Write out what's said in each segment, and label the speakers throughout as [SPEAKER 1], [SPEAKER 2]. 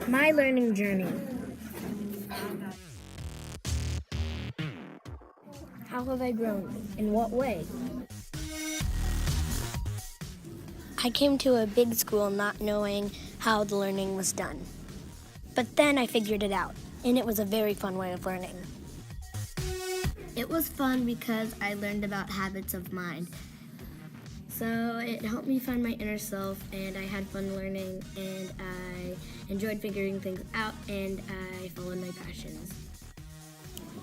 [SPEAKER 1] My learning journey. How have I grown? In what way? I came to a big school not knowing how the learning was done. But then I figured it out, and it was a very fun way of learning. It was fun because I learned about habits of mind. So it helped me find my inner self, and I had fun learning, and I enjoyed figuring things out, and I followed my passions.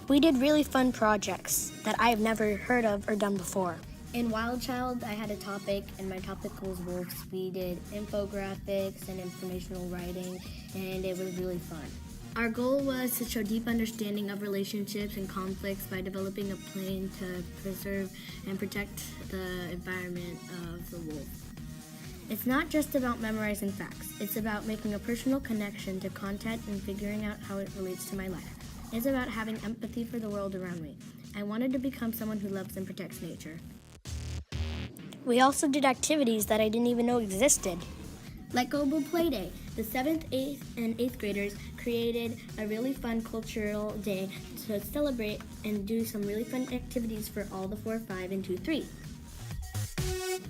[SPEAKER 1] We did really fun projects that I have never heard of or done before. In Wild Child, I had a topic, and my topic was wolves. We did infographics and informational writing, and it was really fun. Our goal was to show deep understanding of relationships and conflicts by developing a plan to preserve and protect the environment of the wolf. It's not just about memorizing facts. It's about making a personal connection to content and figuring out how it relates to my life. It's about having empathy for the world around me. I wanted to become someone who loves and protects nature. We also did activities that I didn't even know existed. Like Global Play Day, the 7th, 8th, and 8th graders created a really fun cultural day to celebrate and do some really fun activities for all the 4, 5, and 2, 3.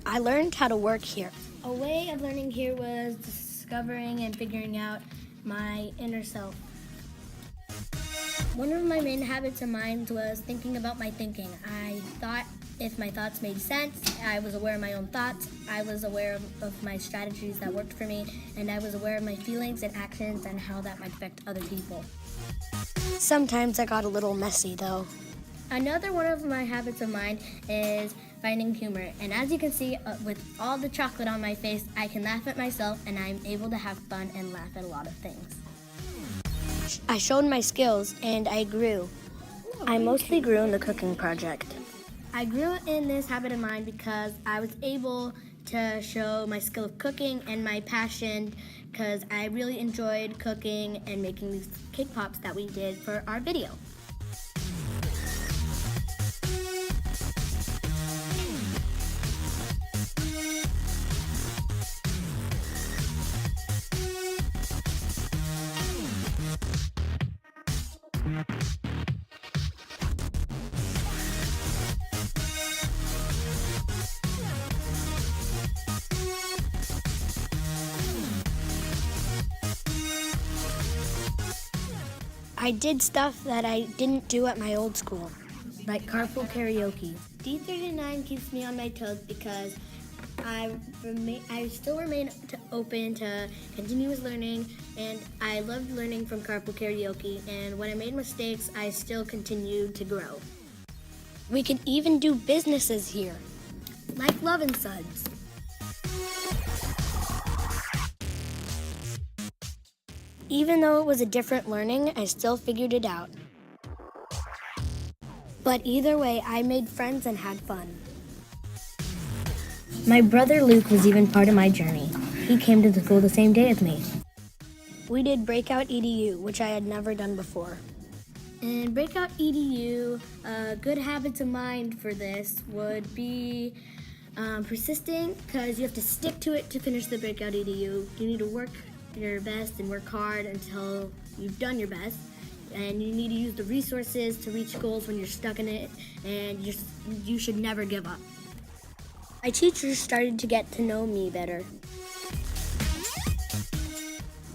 [SPEAKER 1] I learned how to work here. A way of learning here was discovering and figuring out my inner self. One of my main habits of mine was thinking about my thinking. I thought if my thoughts made sense, I was aware of my own thoughts, I was aware of my strategies that worked for me, and I was aware of my feelings and actions and how that might affect other people. Sometimes I got a little messy though. Another one of my habits of mine is finding humor, and as you can see with all the chocolate on my face, I can laugh at myself and I'm able to have fun and laugh at a lot of things. I showed my skills and I grew. I mostly grew in the cooking project. I grew in this habit of mine because I was able to show my skill of cooking and my passion because I really enjoyed cooking and making these cake pops that we did for our video. I did stuff that I didn't do at my old school, like carpool karaoke. D39 keeps me on my toes because I still remain open to continuous learning, and I loved learning from carpool karaoke, and when I made mistakes, I still continued to grow. We can even do businesses here, like Love and Suds. Even though it was a different learning, I still figured it out. But either way, I made friends and had fun. My brother Luke was even part of my journey. He came to the school the same day as me. We did Breakout EDU, which I had never done before. In Breakout EDU, good habits of mind for this would be persisting, because you have to stick to it to finish the Breakout EDU. You need to work your best and work hard until you've done your best, and you need to use the resources to reach goals when you're stuck in it, and you should never give up. My teachers started to get to know me better.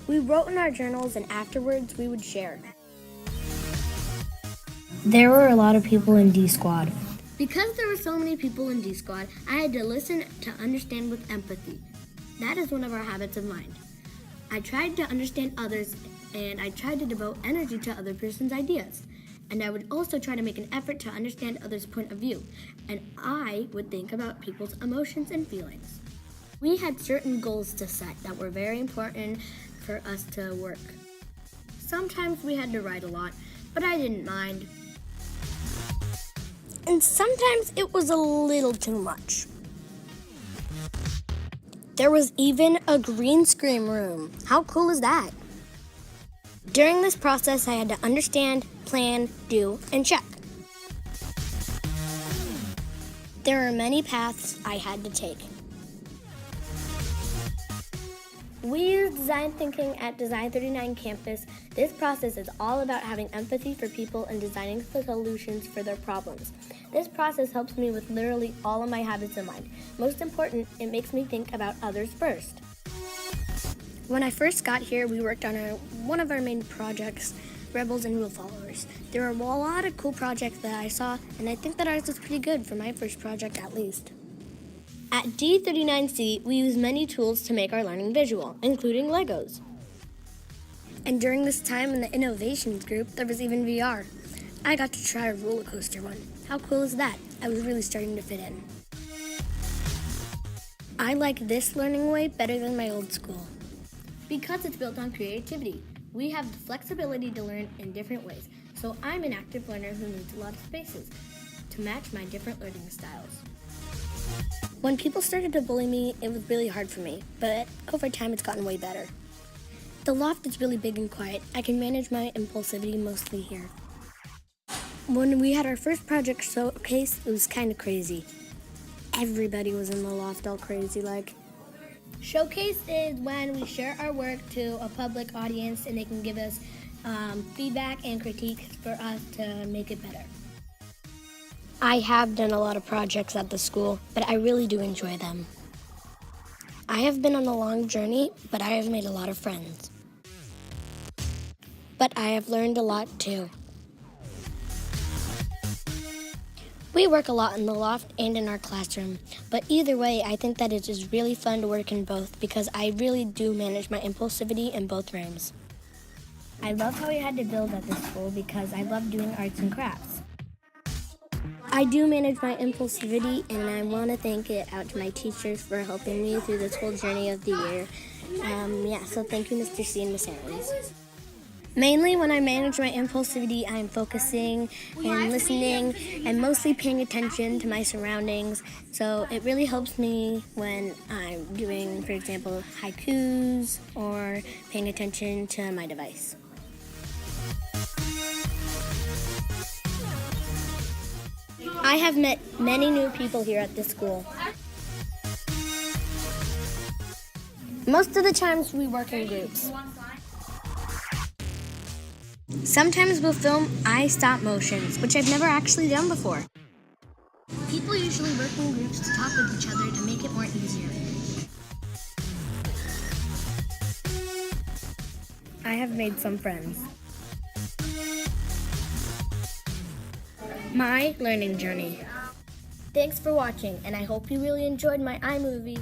[SPEAKER 1] We wrote in our journals, and afterwards we would share. There were a lot of people in D Squad. Because there were so many people in D Squad, I had to listen to understand with empathy. That is one of our habits of mind. I tried to understand others, and I tried to devote energy to other person's ideas. And I would also try to make an effort to understand others' point of view. And I would think about people's emotions and feelings. We had certain goals to set that were very important for us to work. Sometimes we had to write a lot, but I didn't mind. And sometimes it was a little too much. There was even a green screen room. How cool is that? During this process, I had to understand, plan, do, and check. There were many paths I had to take. We use design thinking at Design 39 campus. This process is all about having empathy for people and designing solutions for their problems. This process helps me with literally all of my habits in mind. Most important, it makes me think about others first. When I first got here, we worked on one of our main projects, Rebels and Rule Followers. There were a lot of cool projects that I saw, and I think that ours was pretty good for my first project at least. At D39C, we use many tools to make our learning visual, including Legos. And during this time in the innovations group, there was even VR. I got to try a roller coaster one. How cool is that? I was really starting to fit in. I like this learning way better than my old school because it's built on creativity. We have the flexibility to learn in different ways, so I'm an active learner who needs a lot of spaces to match my different learning styles. When people started to bully me, it was really hard for me, but over time it's gotten way better. The loft is really big and quiet. I can manage my impulsivity mostly here. When we had our first project showcase, it was kind of crazy. Everybody was in the loft all crazy like. Showcase is when we share our work to a public audience and they can give us feedback and critiques for us to make it better. I have done a lot of projects at the school, but I really do enjoy them. I have been on a long journey, but I have made a lot of friends. But I have learned a lot too. We work a lot in the loft and in our classroom, but either way, I think that it is really fun to work in both because I really do manage my impulsivity in both rooms. I love how we had to build at this school because I love doing arts and crafts. I do manage my impulsivity, and I want to thank it out to my teachers for helping me through this whole journey of the year. So thank you, Mr. C and Miss Aarons. Mainly when I manage my impulsivity, I'm focusing and listening and mostly paying attention to my surroundings. So it really helps me when I'm doing, for example, haikus or paying attention to my device. I have met many new people here at this school. Most of the times we work in groups. Sometimes we'll film stop motions, which I've never actually done before. People usually work in groups to talk with each other to make it more easier. I have made some friends. My learning journey. Thanks for watching, and I hope you really enjoyed my iMovie.